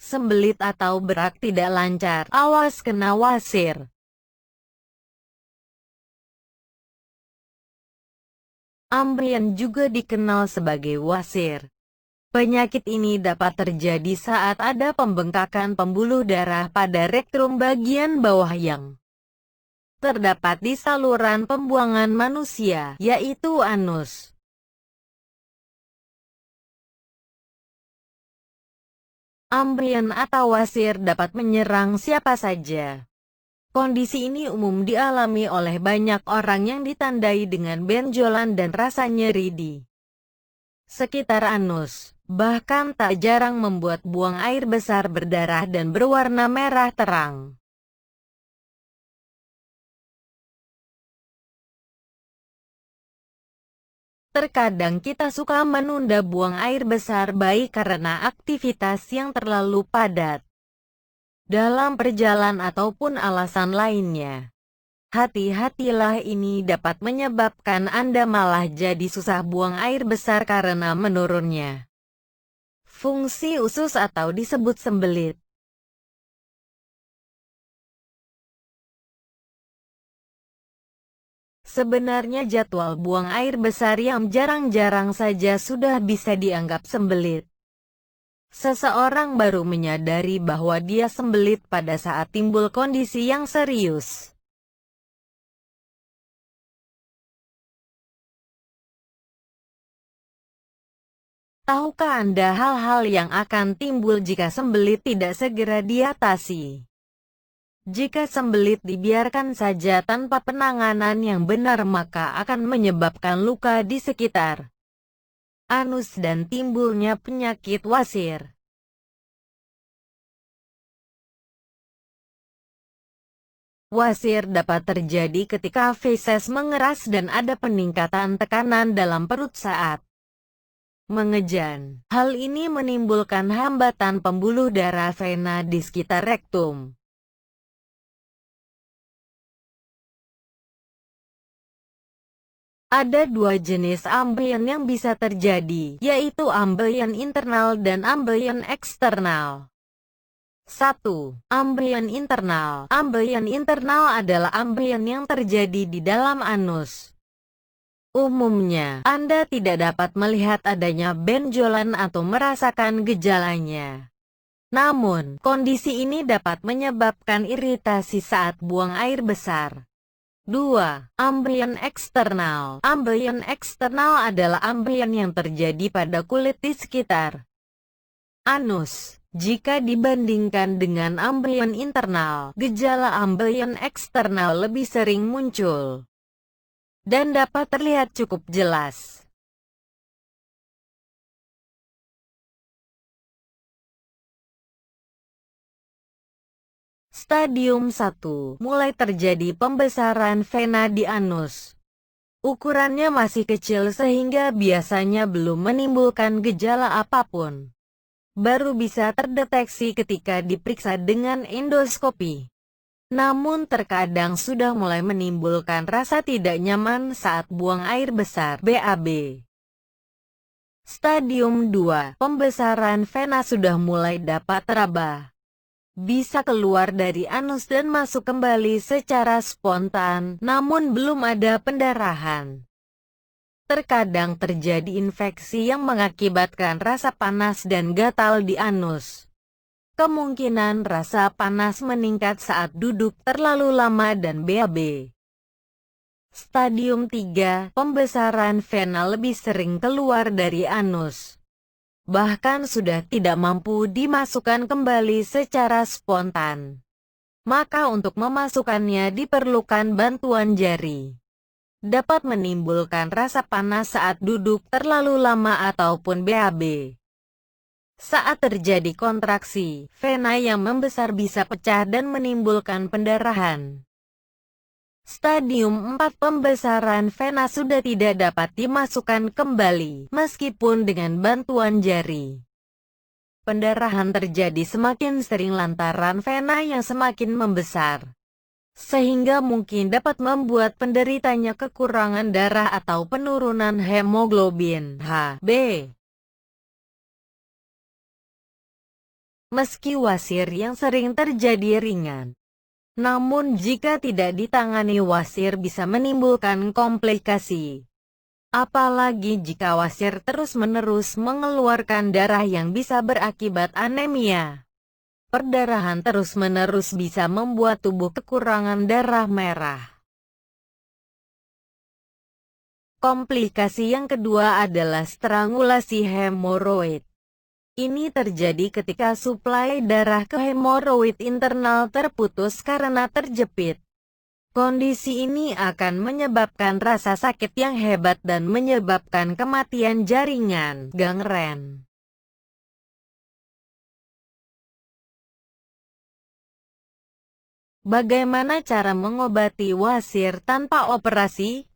sembelit atau berak tidak lancar, awas kena wasir. Ambeien juga dikenal sebagai wasir. Penyakit ini dapat terjadi saat ada pembengkakan pembuluh darah pada rektum bagian bawah yang terdapat di saluran pembuangan manusia, yaitu anus. Ambeien atau wasir dapat menyerang siapa saja. Kondisi ini umum dialami oleh banyak orang yang ditandai dengan benjolan dan rasa nyeri di sekitar anus, bahkan tak jarang membuat buang air besar berdarah dan berwarna merah terang. Terkadang kita suka menunda buang air besar baik karena aktivitas yang terlalu padat dalam perjalanan ataupun alasan lainnya. Hati-hatilah, ini dapat menyebabkan Anda malah jadi susah buang air besar karena menurunnya fungsi usus atau disebut sembelit. Sebenarnya jadwal buang air besar yang jarang-jarang saja sudah bisa dianggap sembelit. Seseorang baru menyadari bahwa dia sembelit pada saat timbul kondisi yang serius. Tahukah Anda hal-hal yang akan timbul jika sembelit tidak segera diatasi? Jika sembelit dibiarkan saja tanpa penanganan yang benar, maka akan menyebabkan luka di sekitar anus dan timbulnya penyakit wasir. Wasir dapat terjadi ketika feses mengeras dan ada peningkatan tekanan dalam perut saat mengejan. Hal ini menimbulkan hambatan pembuluh darah vena di sekitar rektum. Ada dua jenis ambeien yang bisa terjadi, yaitu ambeien internal dan ambeien eksternal. 1. Ambeien internal. Ambeien internal adalah ambeien yang terjadi di dalam anus. Umumnya, Anda tidak dapat melihat adanya benjolan atau merasakan gejalanya. Namun, kondisi ini dapat menyebabkan iritasi saat buang air besar. 2. Ambeien eksternal. Ambeien eksternal adalah ambeien yang terjadi pada kulit di sekitar anus. Jika dibandingkan dengan ambeien internal, gejala ambeien eksternal lebih sering muncul dan dapat terlihat cukup jelas. Stadium 1. Mulai terjadi pembesaran vena di anus. Ukurannya masih kecil sehingga biasanya belum menimbulkan gejala apapun. Baru bisa terdeteksi ketika diperiksa dengan endoskopi. Namun terkadang sudah mulai menimbulkan rasa tidak nyaman saat buang air besar (BAB). Stadium 2. Pembesaran vena sudah mulai dapat teraba. Bisa keluar dari anus dan masuk kembali secara spontan, namun belum ada pendarahan. Terkadang terjadi infeksi yang mengakibatkan rasa panas dan gatal di anus. Kemungkinan rasa panas meningkat saat duduk terlalu lama dan BAB. Stadium 3. Pembesaran vena lebih sering keluar dari anus. Bahkan sudah tidak mampu dimasukkan kembali secara spontan. Maka untuk memasukkannya diperlukan bantuan jari. Dapat menimbulkan rasa panas saat duduk terlalu lama ataupun BAB. Saat terjadi kontraksi, vena yang membesar bisa pecah dan menimbulkan pendarahan. Stadium 4. Pembesaran vena sudah tidak dapat dimasukkan kembali, meskipun dengan bantuan jari. Pendarahan terjadi semakin sering lantaran vena yang semakin membesar, sehingga mungkin dapat membuat penderitanya kekurangan darah atau penurunan hemoglobin (Hb). meski wasir yang sering terjadi ringan. Namun jika tidak ditangani, wasir bisa menimbulkan komplikasi. Apalagi jika wasir terus-menerus mengeluarkan darah yang bisa berakibat anemia. Perdarahan terus-menerus bisa membuat tubuh kekurangan darah merah. Komplikasi yang kedua adalah strangulasi hemoroid. Ini terjadi ketika suplai darah ke hemoroid internal terputus karena terjepit. Kondisi ini akan menyebabkan rasa sakit yang hebat dan menyebabkan kematian jaringan, gangren. Bagaimana cara mengobati wasir tanpa operasi?